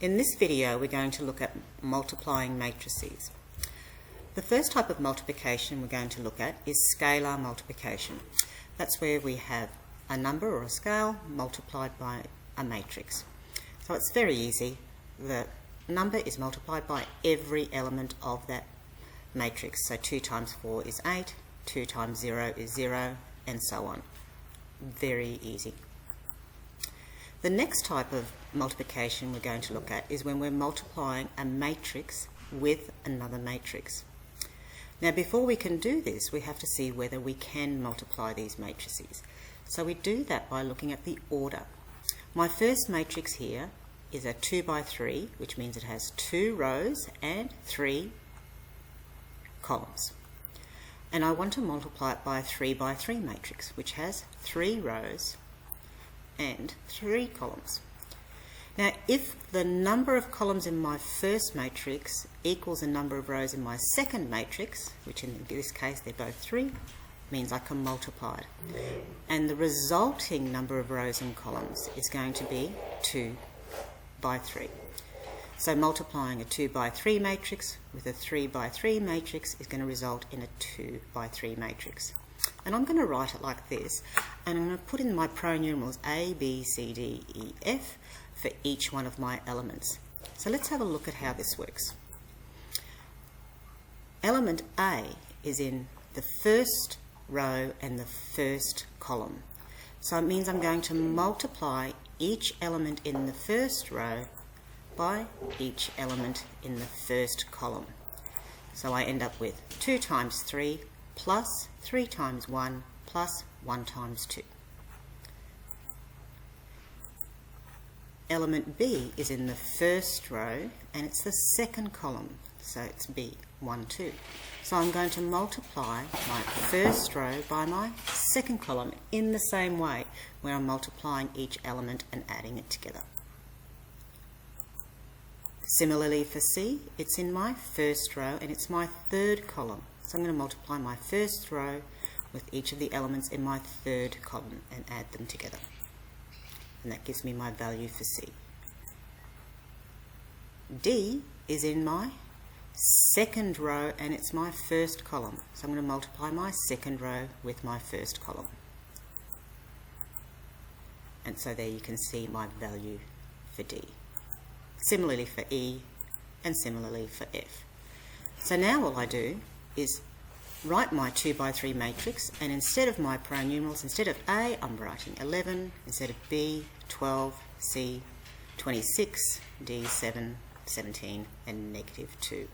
In this video, we're going to look at multiplying matrices. The first type of multiplication we're going to look at is scalar multiplication. That's where we have a number or a scale multiplied by a matrix. So it's very easy. The number is multiplied by every element of that matrix. So 2 times 4 is 8, 2 times 0 is 0, and so on. Very easy. The next type of multiplication we're going to look at is when we're multiplying a matrix with another matrix. Now, before we can do this, we have to see whether we can multiply these matrices. So we do that by looking at the order. My first matrix here is a 2 by 3, which means it has 2 rows and 3 columns. And I want to multiply it by a 3 by 3 matrix, which has 3 rows and 3 columns. Now, if the number of columns in my first matrix equals the number of rows in my second matrix, which in this case they're both 3, means I can multiply it. And the resulting number of rows and columns is going to be 2 by 3. So multiplying a 2 by 3 matrix with a 3 by 3 matrix is going to result in a 2 by 3 matrix. And I'm going to write it like this, and I'm going to put in my pronumerals A, B, C, D, E, F for each one of my elements. So let's have a look at how this works. Element A is in the first row and the first column. So it means I'm going to multiply each element in the first row by each element in the first column. So I end up with 2 times 3 plus 3 times 1 plus 1 times 2. Element B is in the first row and it's the second column, so it's B, 1, 2. So I'm going to multiply my first row by my second column in the same way, where I'm multiplying each element and adding it together. Similarly for C, it's in my first row and it's my third column. So I'm going to multiply my first row with each of the elements in my third column and add them together. And that gives me my value for C. D is in my second row and it's my first column. So I'm going to multiply my second row with my first column. And so there you can see my value for D. Similarly for E and similarly for F. So now all I do is write my 2 by 3 matrix, and instead of my pronumerals, instead of A, I'm writing 11, instead of B, 12, C, 26, D, 7, 17, and -2.